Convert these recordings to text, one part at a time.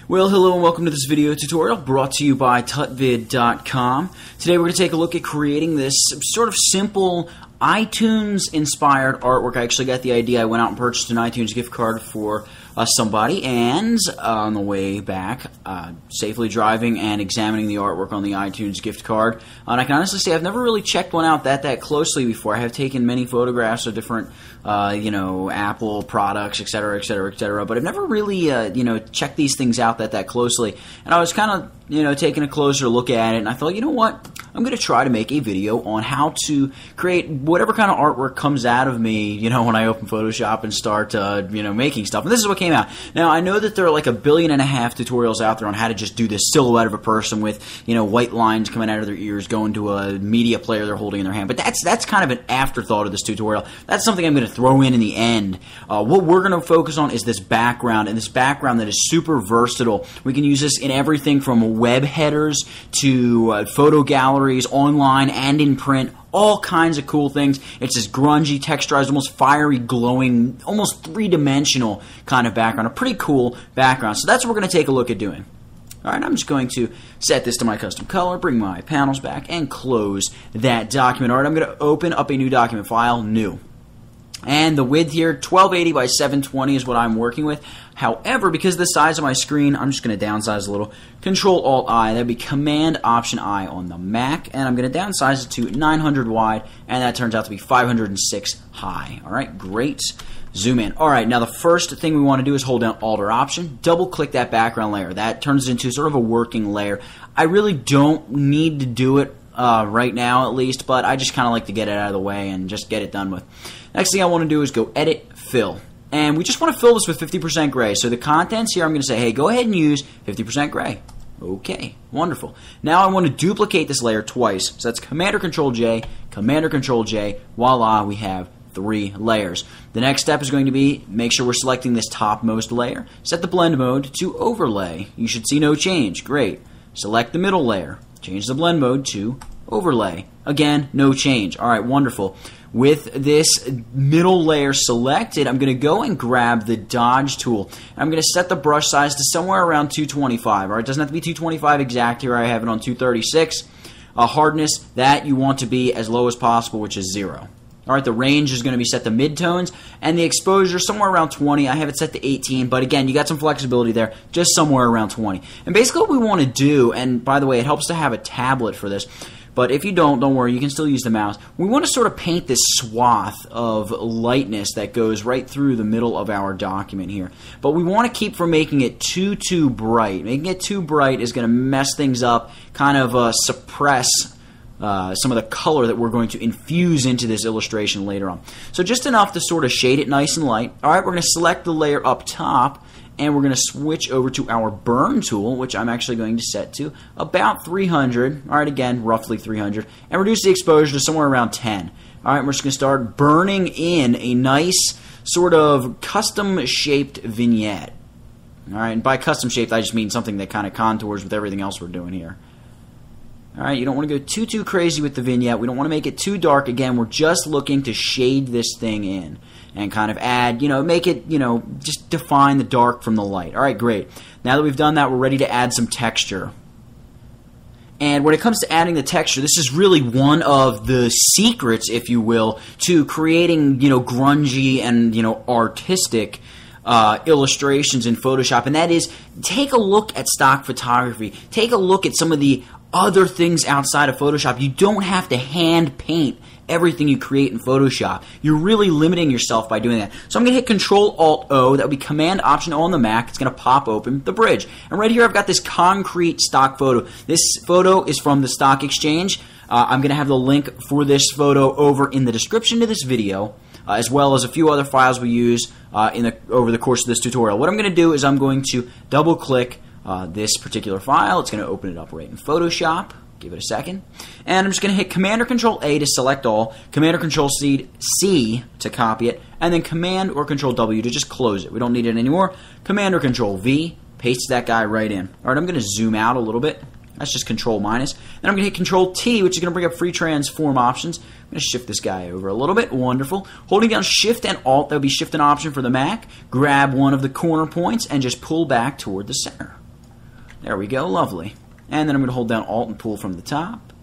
Well, hello and welcome to this video tutorial brought to you by tutvid.com. Today we're going to take a look at creating this sort of simple iTunes-inspired artwork. I actually got the idea. I went out and purchased an iTunes gift card for somebody, and on the way back, safely driving and examining the artwork on the iTunes gift card. And I can honestly say I've never really checked one out that closely before. I have taken many photographs of different, Apple products, etc., etc., etc., but I've never really, checked these things out that closely. And I was kind of, taking a closer look at it, and I thought, you know what? I'm going to try to make a video on how to create whatever kind of artwork comes out of me, when I open Photoshop and start, making stuff. And this is what came out. Now, I know that there are like 1.5 billion tutorials out there on how to just do this silhouette of a person with, white lines coming out of their ears going to a media player they're holding in their hand. But that's kind of an afterthought of this tutorial. That's something I'm going to throw in the end. What we're going to focus on is this background, and this background that is super versatile. We can use this in everything from web headers to photo galleries, online and in print. All kinds of cool things. It's this grungy, texturized, almost fiery, glowing, almost three-dimensional kind of background. A pretty cool background. So that's what we're going to take a look at doing. Alright, I'm just going to set this to my custom color, bring my panels back, and close that document. Alright, I'm going to open up a new document file, new. And the width here, 1280 by 720 is what I'm working with. However, because of the size of my screen, I'm just going to downsize a little. Control-Alt-I, that would be Command-Option-I on the Mac. And I'm going to downsize it to 900 wide, and that turns out to be 506 high. Alright, great. Zoom in. Alright, now the first thing we want to do is hold down Alt or Option, double-click that background layer. That turns it into sort of a working layer. I really don't need to do it right now, at least, but I just kind of like to get it out of the way and just get it done with. Next thing I want to do is go Edit, Fill. And we just want to fill this with 50% gray. So the contents here, I'm going to say, hey, go ahead and use 50% gray. Okay, wonderful. Now I want to duplicate this layer twice. So that's Command or Control J, Command or Control J. Voila, we have 3 layers. The next step is going to be make sure we're selecting this topmost layer. Set the blend mode to overlay. You should see no change. Great. Select the middle layer. Change the blend mode to overlay. Again, no change. Alright, wonderful. With this middle layer selected, I'm going to go and grab the Dodge tool. I'm going to set the brush size to somewhere around 225. Alright, it doesn't have to be 225 exact here. I have it on 236. Hardness, that you want to be as low as possible, which is 0. Alright, the range is going to be set to midtones, and the exposure somewhere around 20. I have it set to 18, but again, you got some flexibility there, just somewhere around 20. And basically what we want to do, and by the way, it helps to have a tablet for this, but if you don't worry, you can still use the mouse. We want to sort of paint this swath of lightness that goes right through the middle of our document here. But we want to keep from making it too bright. Making it too bright is going to mess things up, kind of suppress some of the color that we're going to infuse into this illustration later on. So just enough to sort of shade it nice and light. Alright, we're going to select the layer up top, and we're going to switch over to our burn tool, which I'm actually going to set to about 300. Alright, again, roughly 300. And reduce the exposure to somewhere around 10. Alright, we're just going to start burning in a nice sort of custom-shaped vignette. Alright, and by custom-shaped, I just mean something that kind of contours with everything else we're doing here. Alright, you don't want to go too crazy with the vignette. We don't want to make it too dark. Again, we're just looking to shade this thing in and kind of add, make it, just define the dark from the light. Alright, great. Now that we've done that, we're ready to add some texture. And when it comes to adding the texture, this is really one of the secrets, if you will, to creating, grungy and, artistic illustrations in Photoshop, and that is take a look at stock photography. Take a look at some of the other things outside of Photoshop. You don't have to hand paint everything you create in Photoshop. You're really limiting yourself by doing that. So I'm going to hit Control-Alt-O. That would be Command-Option-O on the Mac. It's going to pop open the bridge. And right here I've got this concrete stock photo. This photo is from the Stock Exchange. I'm going to have the link for this photo over in the description to this video, as well as a few other files we use over the course of this tutorial. What I'm going to do is I'm going to double-click this particular file. It's going to open it up right in Photoshop. Give it a second. And I'm just going to hit Command or Control A to select all, Command or Control C to copy it, and then Command or Control W to just close it. We don't need it anymore. Command or Control V, paste that guy right in. Alright, I'm going to zoom out a little bit. That's just Control minus. Then I'm going to hit Control T, which is going to bring up free transform options. I'm going to shift this guy over a little bit. Wonderful. Holding down Shift and Alt, that would be Shift and Option for the Mac. Grab one of the corner points and just pull back toward the center. There we go, lovely. And then I'm going to hold down Alt and pull from the top,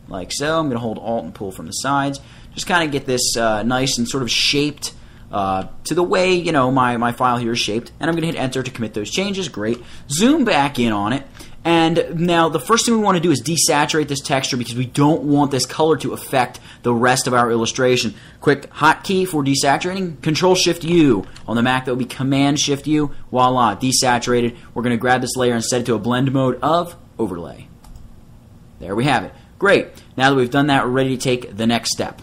like so. I'm going to hold Alt and pull from the sides. Just kind of get this nice and sort of shaped to the way, you know, my file here is shaped. And I'm going to hit Enter to commit those changes. Great. Zoom back in on it. And now the first thing we want to do is desaturate this texture because we don't want this color to affect the rest of our illustration. Quick hotkey for desaturating, Control-Shift-U. On the Mac, that would be Command-Shift-U. Voila, desaturated. We're going to grab this layer and set it to a blend mode of Overlay. There we have it. Great. Now that we've done that, we're ready to take the next step.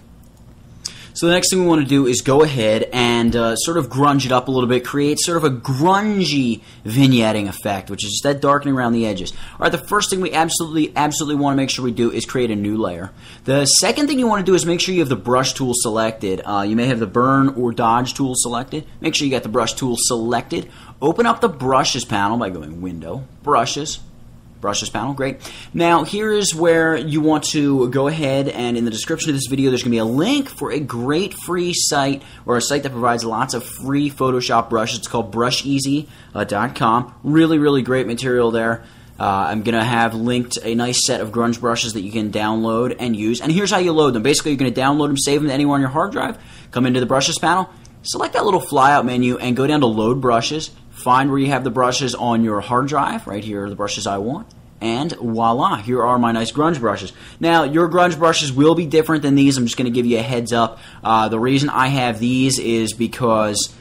So the next thing we want to do is go ahead and sort of grunge it up a little bit, create sort of a grungy vignetting effect, which is just that darkening around the edges. All right, the first thing we absolutely want to make sure we do is create a new layer. The second thing you want to do is make sure you have the brush tool selected. You may have the burn or dodge tool selected. Make sure you got the brush tool selected. Open up the brushes panel by going Window, Brushes panel, great. Now here is where you want to go ahead, and in the description of this video there's going to be a link for a great free site, or a site that provides lots of free Photoshop brushes. It's called brusheasy.com. Really great material there. I'm going to have linked a nice set of grunge brushes that you can download and use. And here's how you load them. Basically you're going to download them, save them to anywhere on your hard drive, come into the brushes panel, select that little flyout menu and go down to load brushes. Find where you have the brushes on your hard drive. Right here are the brushes I want. And voila, here are my nice grunge brushes. Now, your grunge brushes will be different than these. I'm just going to give you a heads up. The reason I have these is because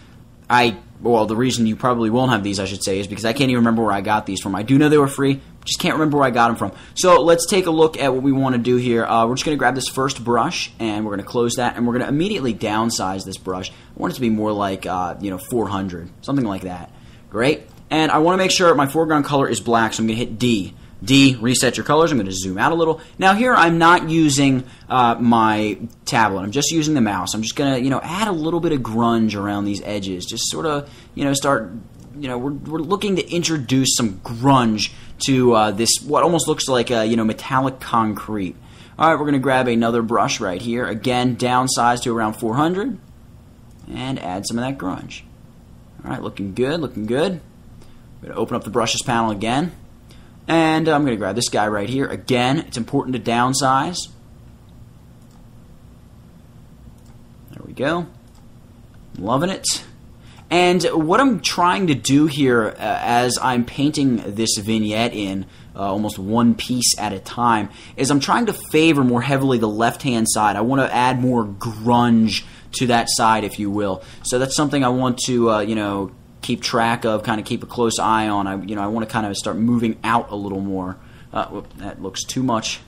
the reason you probably won't have these, I should say, is because I can't even remember where I got these from. I do know they were free, just can't remember where I got them from. So let's take a look at what we want to do here. We're just going to grab this first brush, and we're going to close that, and we're going to immediately downsize this brush. I want it to be more like 400, something like that. Great. And I want to make sure my foreground color is black, so I'm going to hit D. D, reset your colors. I'm going to zoom out a little. Now here I'm not using my tablet. I'm just using the mouse. I'm just going to, add a little bit of grunge around these edges. Just sort of, start, we're looking to introduce some grunge to this, what almost looks like, metallic concrete. All right, we're going to grab another brush right here. Again, downsize to around 400 and add some of that grunge. All right, looking good, looking good. I'm going to open up the brushes panel again. And I'm going to grab this guy right here. Again, it's important to downsize. There we go. Loving it. And what I'm trying to do here as I'm painting this vignette in almost one piece at a time is I'm trying to favor more heavily the left-hand side. I want to add more grunge to that side, if you will. So that's something I want to, keep track of, kind of keep a close eye on. I want to kind of start moving out a little more. That looks too much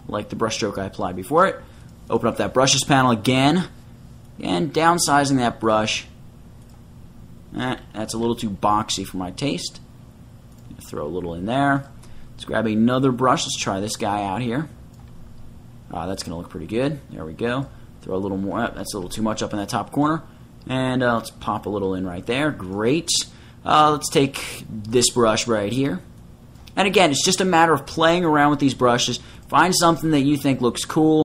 like the brush stroke I applied before it. Open up that brushes panel again, and downsizing that brush. That's a little too boxy for my taste. Throw a little in there. Let's grab another brush. Let's try this guy out here. That's going to look pretty good. There we go. Throw a little more. That's a little too much up in that top corner. And let's pop a little in right there. Great. Let's take this brush right here. And again, it's just a matter of playing around with these brushes. Find something that you think looks cool.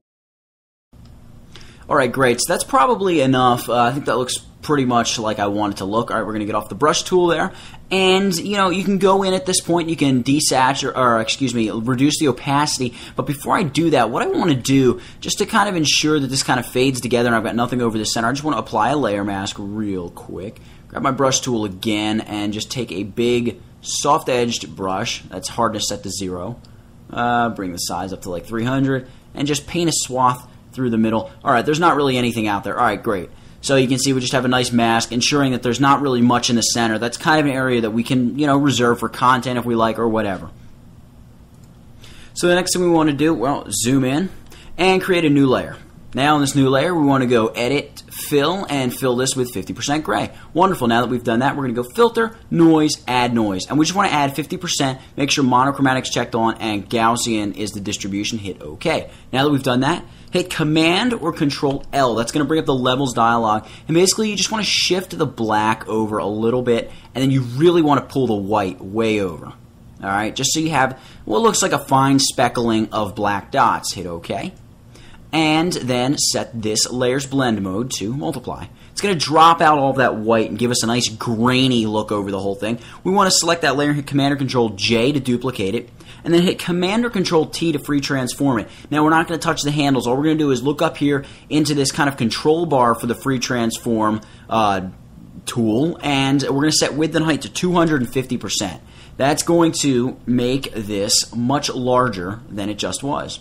Alright, great. So that's probably enough. I think that looks pretty much like I want it to look. Alright, we're going to get off the brush tool there. And, you can go in at this point. You can desaturate, or reduce the opacity. But before I do that, what I want to do, just to kind of ensure that this kind of fades together and I've got nothing over the center, I just want to apply a layer mask real quick. Grab my brush tool again and just take a big soft-edged brush. That's hardness set to 0. Bring the size up to like 300. And just paint a swath through the middle. Alright, there's not really anything out there. Alright, great. So you can see we just have a nice mask, ensuring that there's not really much in the center. That's kind of an area that we can, reserve for content if we like or whatever. So the next thing we want to do, well, zoom in and create a new layer. Now in this new layer, we want to go Edit, Fill, and fill this with 50% gray. Wonderful. Now that we've done that, we're going to go Filter, Noise, Add Noise. And we just want to add 50%, make sure monochromatic's checked on, and Gaussian is the distribution. Hit OK. Now that we've done that, hit Command or Control L. That's going to bring up the levels dialog. And basically, you just want to shift the black over a little bit, and then you really want to pull the white way over. All right, just so you have what looks like a fine speckling of black dots. Hit OK. And then set this layer's blend mode to multiply. It's going to drop out all of that white and give us a nice grainy look over the whole thing. We want to select that layer and hit Command or Control J to duplicate it, and then hit Command or Control T to free transform it. Now we're not going to touch the handles. All we're going to do is look up here into this kind of control bar for the free transform tool, and we're going to set width and height to 250%. That's going to make this much larger than it just was.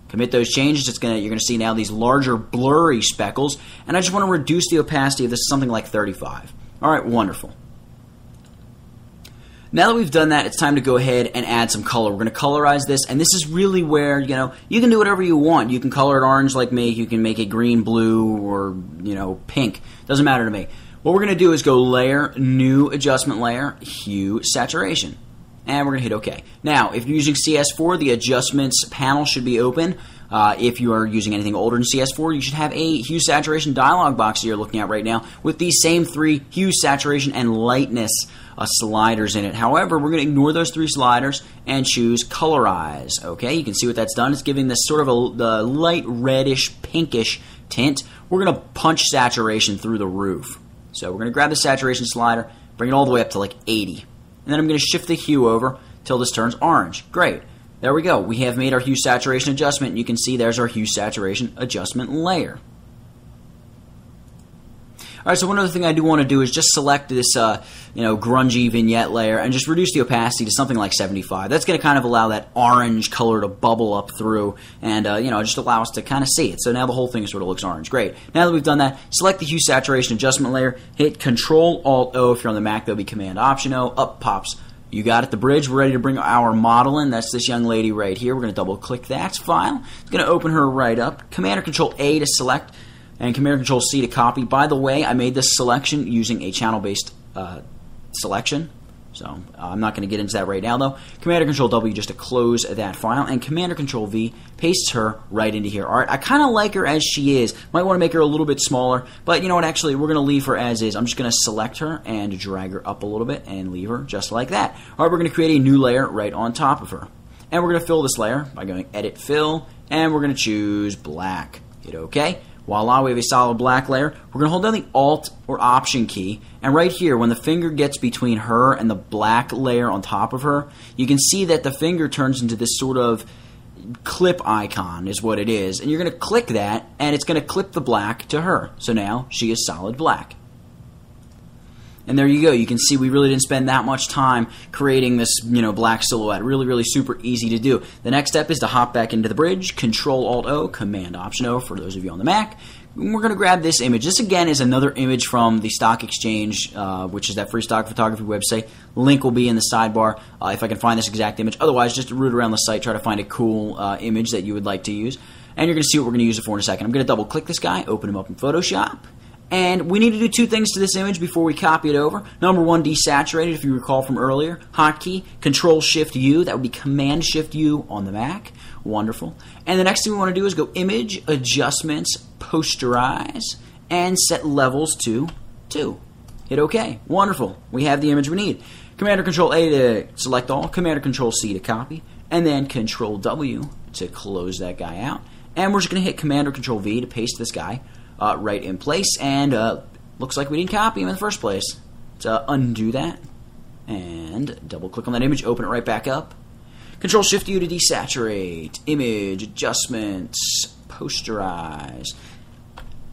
Commit those changes. You're going to see now these larger blurry speckles, and I just want to reduce the opacity of this to something like 35. Alright, wonderful. Now that we've done that, it's time to go ahead and add some color. We're going to colorize this, and this is really where, you can do whatever you want. You can color it orange like me, you can make it green, blue, or, pink. Doesn't matter to me. What we're going to do is go Layer, New Adjustment Layer, Hue, Saturation. And we're going to hit OK. Now, if you're using CS4, the Adjustments panel should be open. If you are using anything older than CS4, you should have a Hue Saturation dialog box that you're looking at right now with these same three Hue, Saturation, and Lightness sliders in it. However, we're going to ignore those three sliders and choose Colorize. Okay, you can see what that's done. It's giving this sort of the light reddish, pinkish tint. We're going to punch saturation through the roof. So we're going to grab the saturation slider, bring it all the way up to like 80. And then I'm going to shift the hue over till this turns orange. Great. There we go. We have made our hue saturation adjustment, and you can see there's our hue saturation adjustment layer. Alright, so one other thing I do want to do is just select this grungy vignette layer and just reduce the opacity to something like 75. That's going to kind of allow that orange color to bubble up through and just allow us to kind of see it. So now the whole thing sort of looks orange. Great. Now that we've done that, select the hue saturation adjustment layer, hit Control-Alt-O. If you're on the Mac, that'll be Command-Option-O. Up pops. You got it, the bridge. We're ready to bring our model in. That's this young lady right here. We're going to double-click that file. It's going to open her right up. Command or Control-A to select, and Command or Control-C to copy. By the way, I made this selection using a channel-based selection, so I'm not going to get into that right now, though. Command or Control-W just to close that file, and Command or Control-V pastes her right into here. All right, I kind of like her as she is. Might want to make her a little bit smaller, but you know what, actually, we're going to leave her as is. I'm just going to select her and drag her up a little bit and leave her just like that. All right, we're going to create a new layer right on top of her, and we're going to fill this layer by going Edit, Fill, and we're going to choose Black. Hit OK. Voila, we have a solid black layer. We're going to hold down the Alt or Option key, and right here, when the finger gets between her and the black layer on top of her, you can see that the finger turns into this sort of clip icon is what it is, and you're going to click that, and it's going to clip the black to her. So now she is solid black. And there you go. You can see we really didn't spend that much time creating this, black silhouette. Really, really super easy to do. The next step is to hop back into the bridge, Control-Alt-O, Command-Option-O for those of you on the Mac. We're going to grab this image. This, again, is another image from the Stock Exchange, which is that free stock photography website. Link will be in the sidebar if I can find this exact image. Otherwise, just root around the site, try to find a cool image that you would like to use. And you're going to see what we're going to use it for in a second. I'm going to double-click this guy, open him up in Photoshop. And we need to do two things to this image before we copy it over. Number one, desaturate it, if you recall from earlier. Hotkey, Control-Shift-U. That would be Command-Shift-U on the Mac. Wonderful. And the next thing we want to do is go Image, Adjustments, Posterize, and set levels to 2. Hit OK. Wonderful. We have the image we need. Command or Control-A to select all. Command or Control-C to copy. And then Control-W to close that guy out. And we're just going to hit Command or Control-V to paste this guy right in place, and looks like we didn't copy him in the first place. Let's undo that, and double-click on that image, open it right back up. Control-Shift-U to desaturate, image, adjustments, posterize,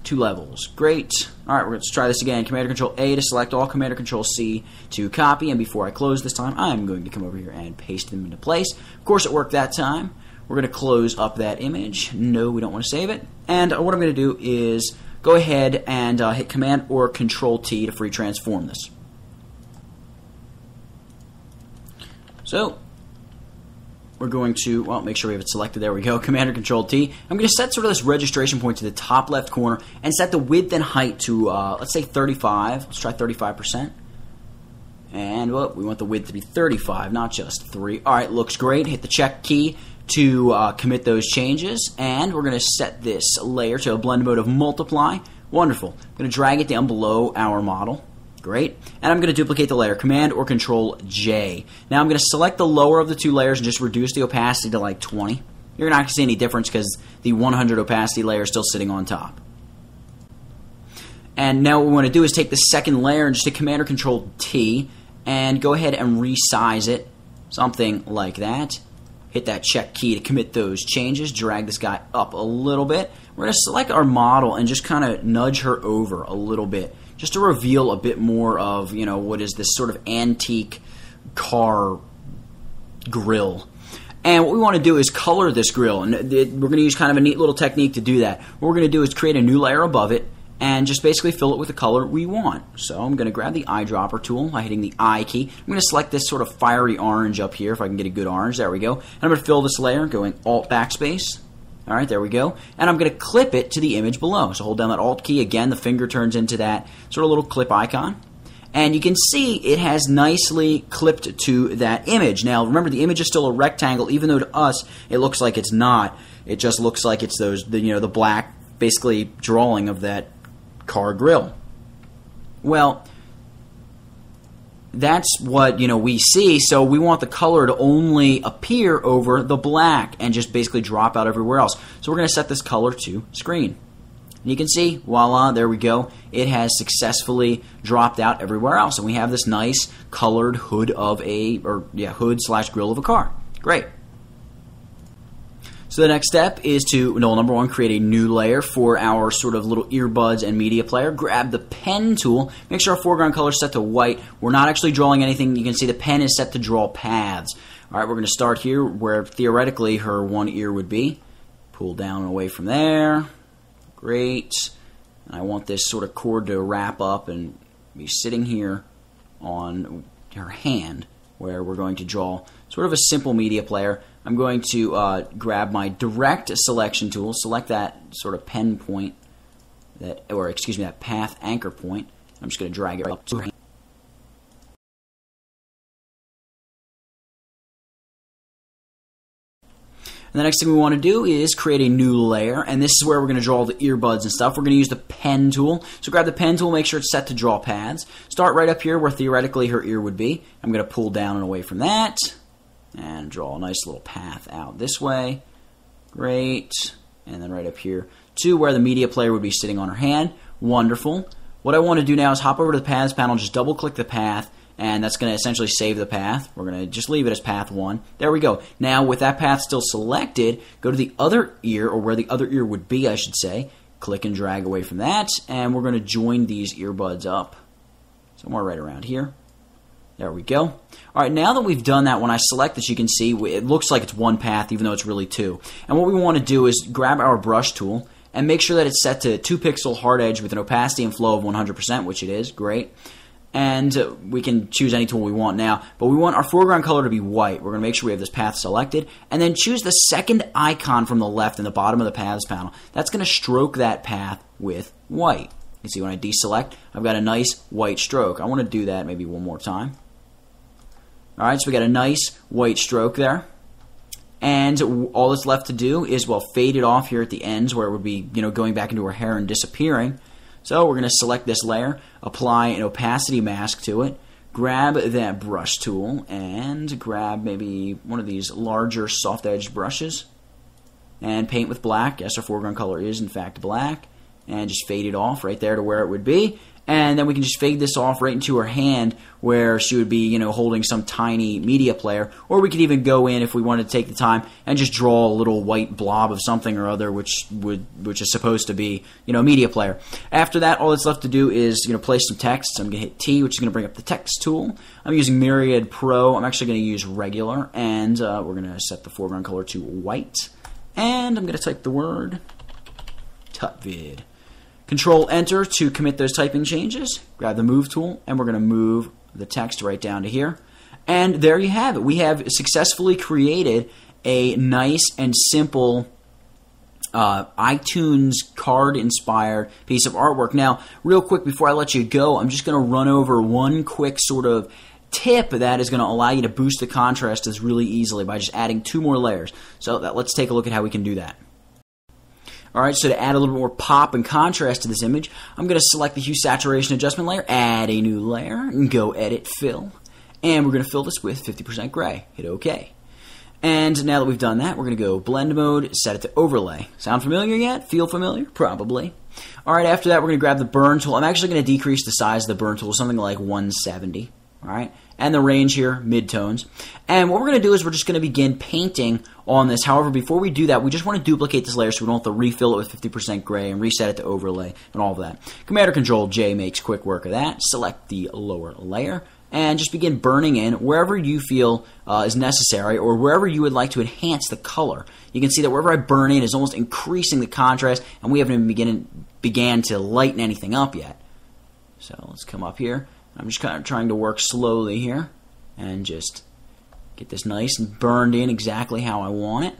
2 levels. Great. All right, let's try this again. Command or Control-A to select all, Command or Control-C to copy, and before I close this time, I'm going to come over here and paste them into place. Of course, it worked that time. We're going to close up that image. No, we don't want to save it. And what I'm going to do is go ahead and hit Command or Control-T to free transform this. So we're going to, make sure we have it selected. There we go. Command or Control-T. I'm going to set sort of this registration point to the top left corner and set the width and height to, let's say 35. Let's try 35%. And we want the width to be 35, not just 3. All right, looks great. Hit the check key to commit those changes, and we're going to set this layer to a blend mode of multiply. Wonderful. I'm going to drag it down below our model. Great. And I'm going to duplicate the layer, Command or Control-J. Now I'm going to select the lower of the 2 layers and just reduce the opacity to like 20. You're not going to see any difference because the 100 opacity layer is still sitting on top. And now what we want to do is take the second layer and just hit Command or Control T and go ahead and resize it, something like that. Hit that check key to commit those changes. Drag this guy up a little bit. We're going to select our model and just kind of nudge her over a little bit, just to reveal a bit more of, you know, what is this sort of antique car grill. And what we want to do is color this grill, and we're going to use kind of a neat little technique to do that. What we're going to do is create a new layer above it and just basically fill it with the color we want. So I'm going to grab the eyedropper tool by hitting the I key. I'm going to select this sort of fiery orange up here if I can get a good orange. There we go. And I'm going to fill this layer going Alt Backspace. All right, there we go. And I'm going to clip it to the image below. So hold down that Alt key. Again, the finger turns into that sort of little clip icon. And you can see it has nicely clipped to that image. Now, remember, the image is still a rectangle, even though to us it looks like it's not. It just looks like it's the black, basically, drawing of that car grill. Well, that's what we see, so we want the color to only appear over the black and just basically drop out everywhere else. So we're going to set this color to screen. And you can see, voila, there we go. It has successfully dropped out everywhere else, and we have this nice colored hood of hood/grill of a car. Great. So the next step is to, number one, create a new layer for our sort of little earbuds and media player. Grab the pen tool. Make sure our foreground color is set to white. We're not actually drawing anything. You can see the pen is set to draw paths. All right, we're going to start here where theoretically her one ear would be. Pull down and away from there. Great. And I want this sort of cord to wrap up and be sitting here on her hand where we're going to draw sort of a simple media player. I'm going to grab my direct selection tool, select that sort of pen point, that path anchor point. I'm just going to drag it up to her hand. And the next thing we want to do is create a new layer, and this is where we're going to draw the earbuds and stuff. We're going to use the pen tool. So grab the pen tool, make sure it's set to draw paths. Start right up here where theoretically her ear would be. I'm going to pull down and away from that and draw a nice little path out this way. Great. And then right up here to where the media player would be sitting on her hand. Wonderful. What I want to do now is hop over to the paths panel, just double click the path, and that's going to essentially save the path. We're going to just leave it as path 1. There we go. Now, with that path still selected, go to the other ear, or where the other ear would be, I should say. Click and drag away from that, and we're going to join these earbuds up somewhere right around here. There we go. All right, now that we've done that, when I select this, you can see it looks like it's one path, even though it's really two. And what we want to do is grab our brush tool and make sure that it's set to 2-pixel hard edge with an opacity and flow of 100%, which it is. Great. And we can choose any tool we want now, but we want our foreground color to be white. We're going to make sure we have this path selected, and then choose the second icon from the left in the bottom of the paths panel. That's going to stroke that path with white. You can see when I deselect, I've got a nice white stroke. I want to do that maybe one more time. All right, so we got a nice white stroke there. And all that's left to do is, fade it off here at the ends where it would be, going back into her hair and disappearing. So we're going to select this layer, apply an opacity mask to it, grab that brush tool, and grab maybe one of these larger soft-edged brushes, and paint with black. Yes, our foreground color is, in fact, black. And just fade it off right there to where it would be. And then we can just fade this off right into her hand where she would be, holding some tiny media player. Or we could even go in, if we wanted to take the time, and just draw a little white blob of something or other, which is supposed to be, a media player. After that, all that's left to do is, place some text. So I'm going to hit T, which is going to bring up the text tool. I'm using Myriad Pro. I'm actually going to use regular. And we're going to set the foreground color to white. And I'm going to type the word tutvid. Control-Enter to commit those typing changes. Grab the Move tool, and we're going to move the text right down to here. And there you have it. We have successfully created a nice and simple iTunes card-inspired piece of artwork. Now, real quick before I let you go, I'm just going to run over one quick sort of tip that is going to allow you to boost the contrast really easily by just adding 2 more layers. So let's take a look at how we can do that. Alright, so to add a little bit more pop and contrast to this image, I'm going to select the Hue Saturation Adjustment layer, add a new layer, and go Edit, Fill. And we're going to fill this with 50% gray. Hit OK. And now that we've done that, we're going to go blend mode, set it to overlay. Sound familiar yet? Feel familiar? Probably. Alright, after that we're going to grab the burn tool. I'm actually going to decrease the size of the burn tool, something like 170. Alright, and the range here, midtones. And what we're going to do is we're just going to begin painting on this. However, before we do that, we just want to duplicate this layer so we don't have to refill it with 50% gray and reset it to overlay and all of that. Command or Control J makes quick work of that. Select the lower layer and just begin burning in wherever you feel is necessary or wherever you would like to enhance the color. You can see that wherever I burn in is almost increasing the contrast, and we haven't even began to lighten anything up yet. So let's come up here. I'm just kind of trying to work slowly here and just get this nice and burned in exactly how I want it.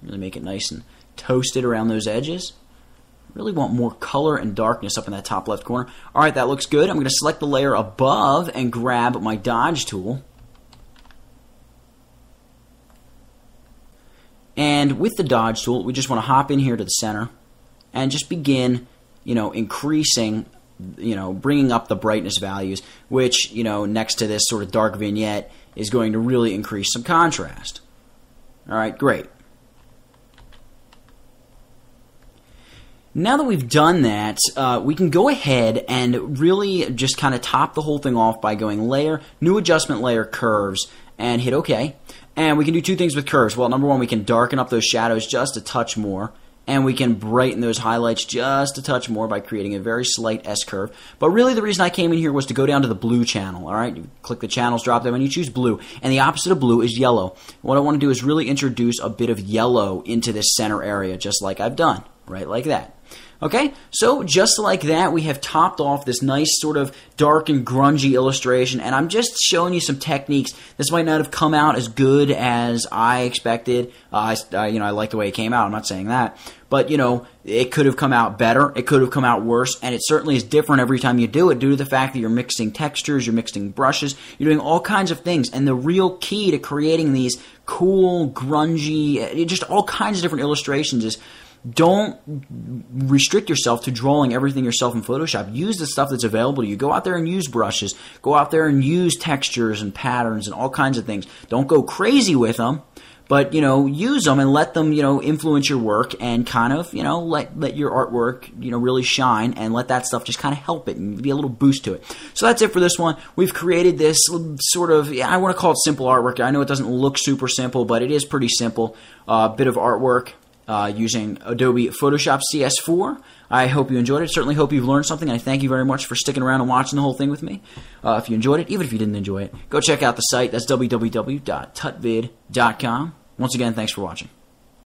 Really make it nice and toasted around those edges. Really want more color and darkness up in that top left corner. Alright, that looks good. I'm going to select the layer above and grab my dodge tool. And with the dodge tool, we just want to hop in here to the center and just begin, increasing, bringing up the brightness values, which, next to this sort of dark vignette is going to really increase some contrast. Alright, great. Now that we've done that, we can go ahead and really just kind of top the whole thing off by going Layer, New Adjustment Layer, Curves, and hit OK. And we can do two things with curves. Well, number one, we can darken up those shadows just a touch more, and we can brighten those highlights just a touch more by creating a very slight S-curve. But really the reason I came in here was to go down to the blue channel. Alright, you click the channels drop down and you choose blue, and the opposite of blue is yellow. What I want to do is really introduce a bit of yellow into this center area, just like I've done, right like that. Okay, so just like that, we have topped off this nice sort of dark and grungy illustration, and I'm just showing you some techniques. This might not have come out as good as I expected. I like the way it came out. I'm not saying that, but it could have come out better. It could have come out worse, and it certainly is different every time you do it due to the fact that you're mixing textures, you're mixing brushes, you're doing all kinds of things. And the real key to creating these cool, grungy, just all kinds of different illustrations is don't restrict yourself to drawing everything yourself in Photoshop. Use the stuff that's available to you. Go out there and use brushes. Go out there and use textures and patterns and all kinds of things. Don't go crazy with them, but use them and let them influence your work and kind of let your artwork really shine, and let that stuff just kind of help it and be a little boost to it. So that's it for this one. We've created this sort of, I want to call it simple artwork. I know it doesn't look super simple, but it is pretty simple. Bit of artwork using Adobe Photoshop CS4. I hope you enjoyed it. Certainly hope you've learned something. I thank you very much for sticking around and watching the whole thing with me. If you enjoyed it, even if you didn't enjoy it, go check out the site. That's www.tutvid.com. Once again, thanks for watching.